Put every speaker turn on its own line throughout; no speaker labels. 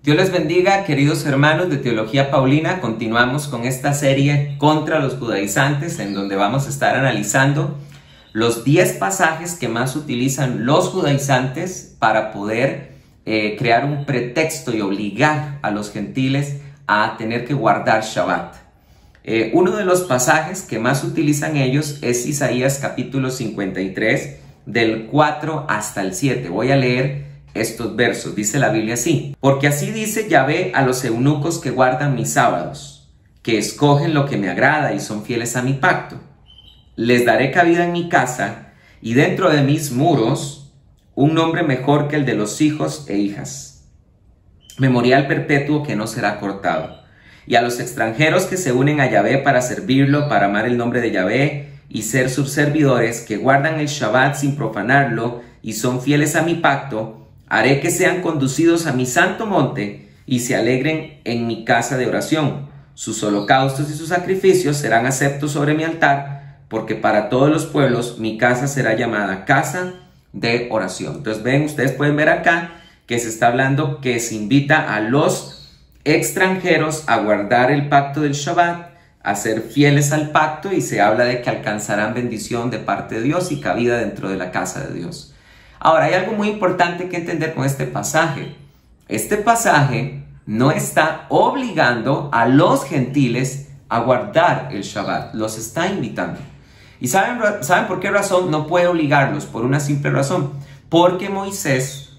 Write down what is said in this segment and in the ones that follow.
Dios les bendiga, queridos hermanos de Teología Paulina. Continuamos con esta serie contra los judaizantes, en donde vamos a estar analizando los 10 pasajes que más utilizan los judaizantes para poder crear un pretexto y obligar a los gentiles a tener que guardar Shabbat. Uno de los pasajes que más utilizan ellos es Isaías capítulo 53, del 4 hasta el 7. Voy a leer estos versos. Dice la Biblia así: porque así dice Yahvé a los eunucos que guardan mis sábados, que escogen lo que me agrada y son fieles a mi pacto. Les daré cabida en mi casa y dentro de mis muros un nombre mejor que el de los hijos e hijas, memorial perpetuo que no será cortado. Y a los extranjeros que se unen a Yahvé para servirlo, para amar el nombre de Yahvé y ser sus servidores, que guardan el Shabbat sin profanarlo y son fieles a mi pacto, haré que sean conducidos a mi santo monte y se alegren en mi casa de oración. Sus holocaustos y sus sacrificios serán aceptos sobre mi altar, porque para todos los pueblos mi casa será llamada casa de oración. Entonces ustedes pueden ver acá que se está hablando que se invita a los extranjeros a guardar el pacto del Shabbat, a ser fieles al pacto, y se habla de que alcanzarán bendición de parte de Dios y cabida dentro de la casa de Dios. Ahora, hay algo muy importante que entender con este pasaje. Este pasaje no está obligando a los gentiles a guardar el Shabbat, los está invitando. ¿Y saben por qué razón no puede obligarlos? Por una simple razón: porque Moisés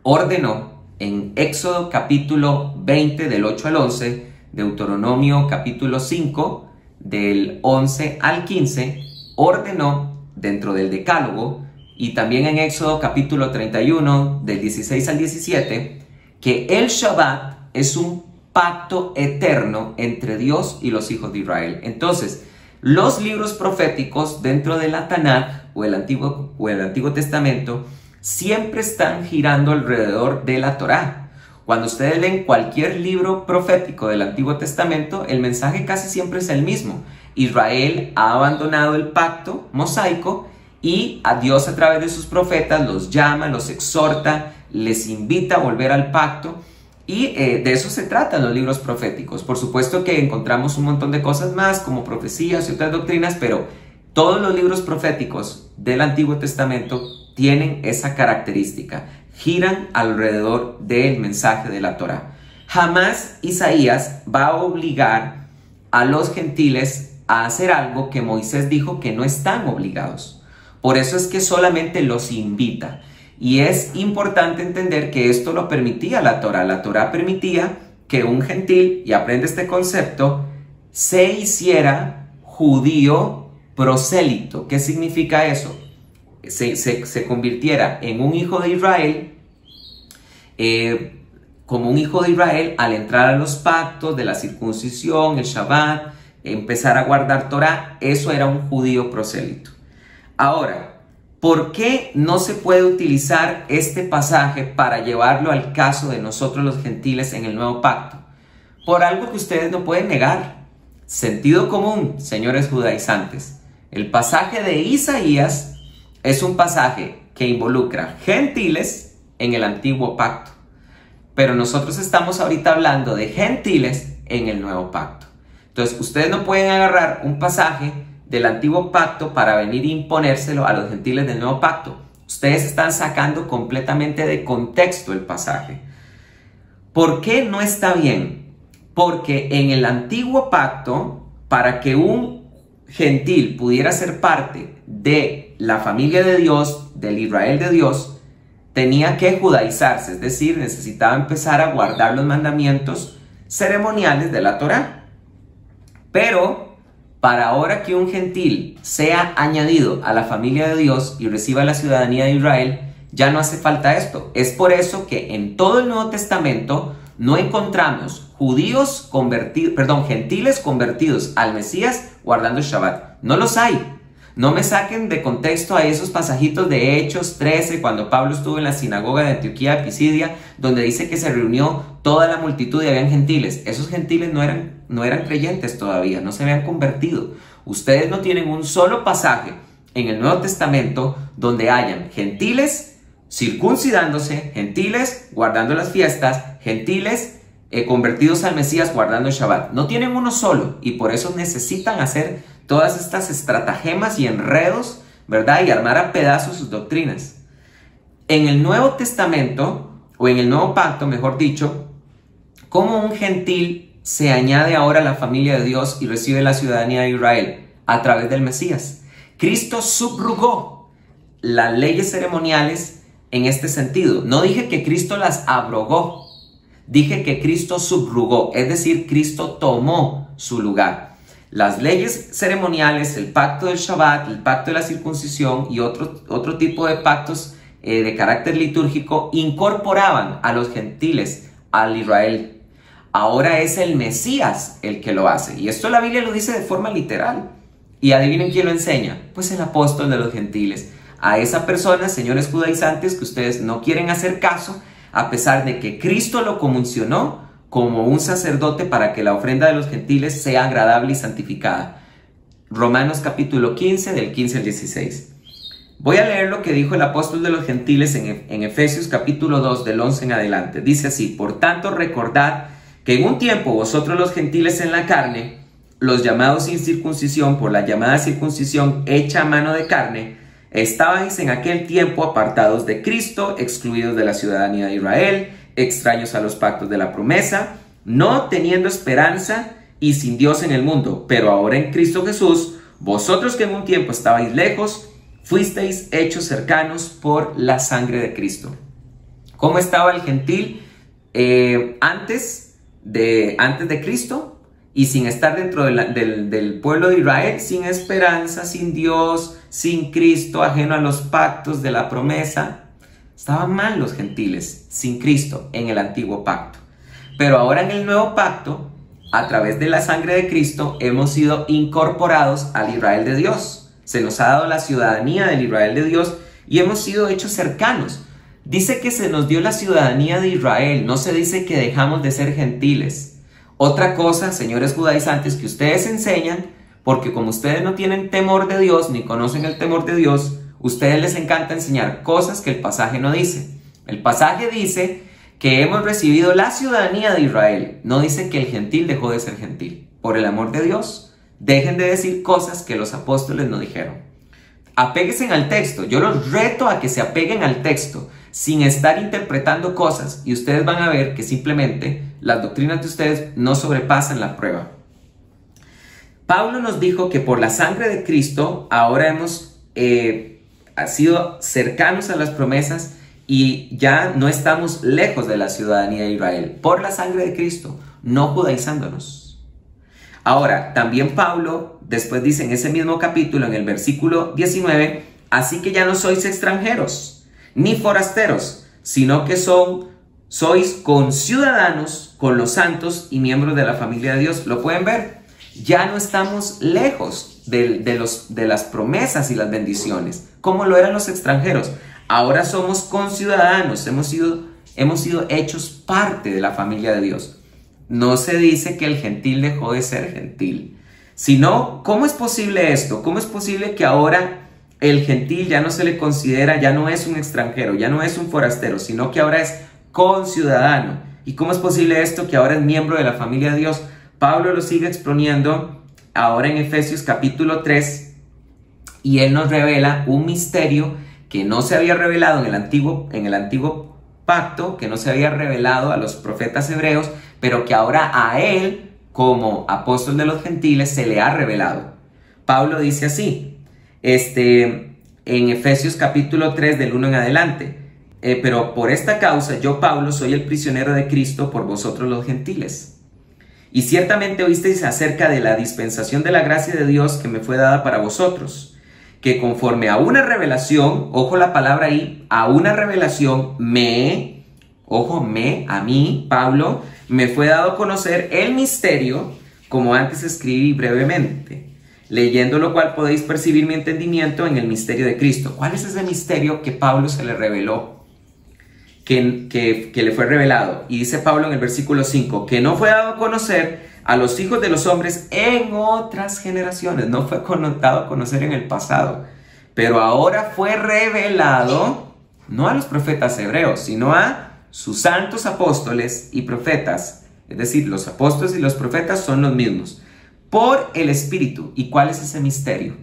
ordenó en Éxodo capítulo 20 del 8 al 11, Deuteronomio capítulo 5 del 11 al 15, ordenó dentro del Decálogo, y también en Éxodo capítulo 31 del 16 al 17, que el Shabbat es un pacto eterno entre Dios y los hijos de Israel. Entonces, los libros proféticos dentro de la Tanaj o el Antiguo Testamento siempre están girando alrededor de la Torá. Cuando ustedes leen cualquier libro profético del Antiguo Testamento, el mensaje casi siempre es el mismo. Israel ha abandonado el pacto mosaico y a Dios, a través de sus profetas, los llama, los exhorta, les invita a volver al pacto. Y de eso se tratan los libros proféticos. Por supuesto que encontramos un montón de cosas más, como profecías y otras doctrinas, pero todos los libros proféticos del Antiguo Testamento tienen esa característica. Giran alrededor del mensaje de la Torá. Jamás Isaías va a obligar a los gentiles a hacer algo que Moisés dijo que no están obligados. Por eso es que solamente los invita. Y es importante entender que esto lo permitía la Torá. La Torá permitía que un gentil, y aprende este concepto, se hiciera judío prosélito. ¿Qué significa eso? Se convirtiera en un hijo de Israel, como un hijo de Israel, al entrar a los pactos de la circuncisión, el Shabbat, empezar a guardar Torá. Eso era un judío prosélito. Ahora, ¿por qué no se puede utilizar este pasaje para llevarlo al caso de nosotros los gentiles en el nuevo pacto? Por algo que ustedes no pueden negar. Sentido común, señores judaizantes. El pasaje de Isaías es un pasaje que involucra gentiles en el antiguo pacto. Pero nosotros estamos ahorita hablando de gentiles en el nuevo pacto. Entonces, ustedes no pueden agarrar un pasaje del antiguo pacto para venir a imponérselo a los gentiles del nuevo pacto. Ustedes están sacando completamente de contexto el pasaje. ¿Por qué no está bien? Porque en el antiguo pacto, para que un gentil pudiera ser parte de la familia de Dios, del Israel de Dios, tenía que judaizarse, es decir, necesitaba empezar a guardar los mandamientos ceremoniales de la Torá. Pero para ahora que un gentil sea añadido a la familia de Dios y reciba la ciudadanía de Israel, ya no hace falta esto. Es por eso que en todo el Nuevo Testamento no encontramos gentiles convertidos al Mesías guardando el Shabbat. No los hay. No me saquen de contexto a esos pasajitos de Hechos 13, cuando Pablo estuvo en la sinagoga de Antioquía de Pisidia, donde dice que se reunió toda la multitud y habían gentiles. Esos gentiles no eran creyentes todavía, no se habían convertido. Ustedes no tienen un solo pasaje en el Nuevo Testamento donde hayan gentiles circuncidándose, gentiles guardando las fiestas, gentiles convertidos al Mesías guardando el Shabbat. No tienen uno solo y por eso necesitan hacer todas estas estratagemas y enredos, ¿verdad? Y armar a pedazos sus doctrinas. En el Nuevo Testamento, o en el Nuevo Pacto, mejor dicho, ¿cómo un gentil se añade ahora a la familia de Dios y recibe la ciudadanía de Israel? A través del Mesías. Cristo subrogó las leyes ceremoniales en este sentido. No dije que Cristo las abrogó, dije que Cristo subrogó, es decir, Cristo tomó su lugar. Las leyes ceremoniales, el pacto del Shabbat, el pacto de la circuncisión y otro tipo de pactos de carácter litúrgico incorporaban a los gentiles al Israel. Ahora es el Mesías el que lo hace. Y esto la Biblia lo dice de forma literal. Y adivinen quién lo enseña. Pues el apóstol de los gentiles. A esa persona, señores judaizantes, que ustedes no quieren hacer caso, a pesar de que Cristo lo comisionó como un sacerdote para que la ofrenda de los gentiles sea agradable y santificada. Romanos capítulo 15, del 15 al 16. Voy a leer lo que dijo el apóstol de los gentiles en Efesios capítulo 2, del 11 en adelante. Dice así: por tanto recordad que en un tiempo vosotros los gentiles en la carne, los llamados sin circuncisión por la llamada circuncisión hecha a mano de carne, estabais en aquel tiempo apartados de Cristo, excluidos de la ciudadanía de Israel, extraños a los pactos de la promesa, no teniendo esperanza y sin Dios en el mundo. Pero ahora en Cristo Jesús, vosotros que en un tiempo estabais lejos, fuisteis hechos cercanos por la sangre de Cristo. ¿Cómo estaba el gentil antes de Cristo? Y sin estar dentro del pueblo de Israel, sin esperanza, sin Dios, sin Cristo, ajeno a los pactos de la promesa. Estaban mal los gentiles, sin Cristo, en el antiguo pacto. Pero ahora en el nuevo pacto, a través de la sangre de Cristo, hemos sido incorporados al Israel de Dios. Se nos ha dado la ciudadanía del Israel de Dios y hemos sido hechos cercanos. Dice que se nos dio la ciudadanía de Israel, no se dice que dejamos de ser gentiles. Otra cosa, señores judaizantes, que ustedes enseñan, porque como ustedes no tienen temor de Dios, ni conocen el temor de Dios, ustedes les encanta enseñar cosas que el pasaje no dice. El pasaje dice que hemos recibido la ciudadanía de Israel, no dice que el gentil dejó de ser gentil. Por el amor de Dios, dejen de decir cosas que los apóstoles no dijeron. Apéguense al texto, yo los reto a que se apeguen al texto, sin estar interpretando cosas, y ustedes van a ver que simplemente las doctrinas de ustedes no sobrepasan la prueba. Pablo nos dijo que por la sangre de Cristo ahora hemos sido cercanos a las promesas y ya no estamos lejos de la ciudadanía de Israel. Por la sangre de Cristo, no judaizándonos. Ahora, también Pablo después dice en ese mismo capítulo, en el versículo 19, así que ya no sois extranjeros ni forasteros, sino que sois conciudadanos con los santos y miembros de la familia de Dios. ¿Lo pueden ver? Ya no estamos lejos de las promesas y las bendiciones, como lo eran los extranjeros. Ahora somos conciudadanos, hemos sido hechos parte de la familia de Dios. No se dice que el gentil dejó de ser gentil, sino, ¿cómo es posible esto? ¿Cómo es posible que ahora el gentil ya no se le considera, ya no es un extranjero, ya no es un forastero, sino que ahora es conciudadano? ¿Y cómo es posible esto, que ahora es miembro de la familia de Dios? Pablo lo sigue exponiendo ahora en Efesios capítulo 3, y él nos revela un misterio que no se había revelado en el antiguo pacto, que no se había revelado a los profetas hebreos, pero que ahora a él, como apóstol de los gentiles, se le ha revelado. Pablo dice así, en Efesios capítulo 3 del 1 en adelante, pero por esta causa yo, Pablo, soy el prisionero de Cristo por vosotros los gentiles. Y ciertamente oísteis acerca de la dispensación de la gracia de Dios que me fue dada para vosotros, que conforme a una revelación, ojo la palabra ahí, a una revelación a mí, Pablo, me fue dado a conocer el misterio, como antes escribí brevemente, leyendo lo cual podéis percibir mi entendimiento en el misterio de Cristo. ¿Cuál es ese misterio que Pablo se le reveló? Que le fue revelado. Y dice Pablo en el versículo 5, que no fue dado a conocer a los hijos de los hombres en otras generaciones. No fue dado a conocer en el pasado, pero ahora fue revelado, no a los profetas hebreos, sino a sus santos apóstoles y profetas, es decir, los apóstoles y los profetas son los mismos, por el Espíritu. ¿Y cuál es ese misterio?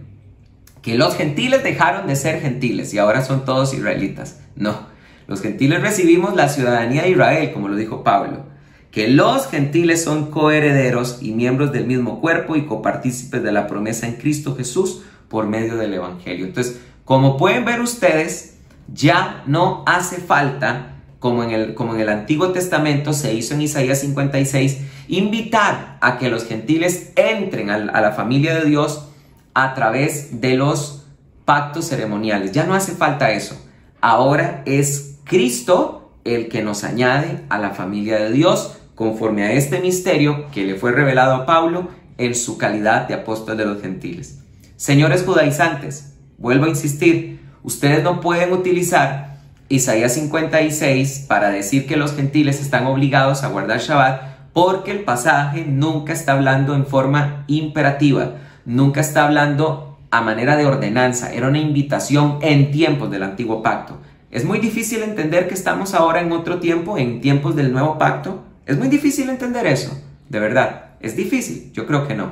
Que los gentiles dejaron de ser gentiles y ahora son todos israelitas. No, los gentiles recibimos la ciudadanía de Israel, como lo dijo Pablo. Que los gentiles son coherederos y miembros del mismo cuerpo y copartícipes de la promesa en Cristo Jesús por medio del Evangelio. Entonces, como pueden ver ustedes, ya no hace falta, como en el Antiguo Testamento se hizo en Isaías 56, invitar a que los gentiles entren a la familia de Dios a través de los pactos ceremoniales. Ya no hace falta eso. Ahora es Cristo el que nos añade a la familia de Dios conforme a este misterio que le fue revelado a Pablo en su calidad de apóstol de los gentiles. Señores judaizantes, vuelvo a insistir, ustedes no pueden utilizar Isaías 56 para decir que los gentiles están obligados a guardar Shabbat, porque el pasaje nunca está hablando en forma imperativa, nunca está hablando a manera de ordenanza, era una invitación en tiempos del antiguo pacto. Es muy difícil entender que estamos ahora en otro tiempo, en tiempos del nuevo pacto. Es muy difícil entender eso, de verdad, es difícil, yo creo que no.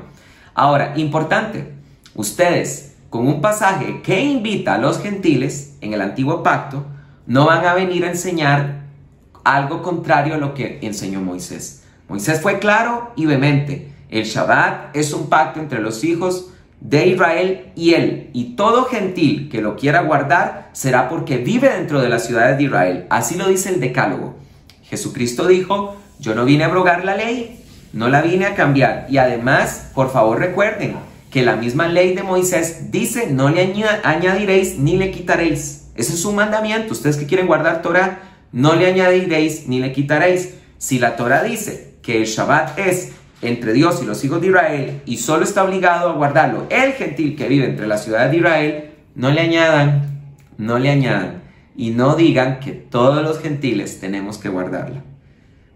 Ahora, importante, ustedes con un pasaje que invita a los gentiles en el antiguo pacto, no van a venir a enseñar algo contrario a lo que enseñó Moisés. Moisés fue claro y vehemente. El Shabbat es un pacto entre los hijos de Israel y él. Y todo gentil que lo quiera guardar será porque vive dentro de las ciudades de Israel. Así lo dice el Decálogo. Jesucristo dijo, yo no vine a abrogar la ley, no la vine a cambiar. Y además, por favor recuerden que la misma ley de Moisés dice, no le añadiréis ni le quitaréis. Ese es un mandamiento. Ustedes que quieren guardar Torah, no le añadiréis ni le quitaréis. Si la Torah dice que el Shabbat es entre Dios y los hijos de Israel y solo está obligado a guardarlo el gentil que vive entre las ciudades de Israel, no le añadan y no digan que todos los gentiles tenemos que guardarla.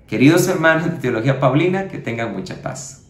Queridos hermanos de Teología Paulina, que tengan mucha paz.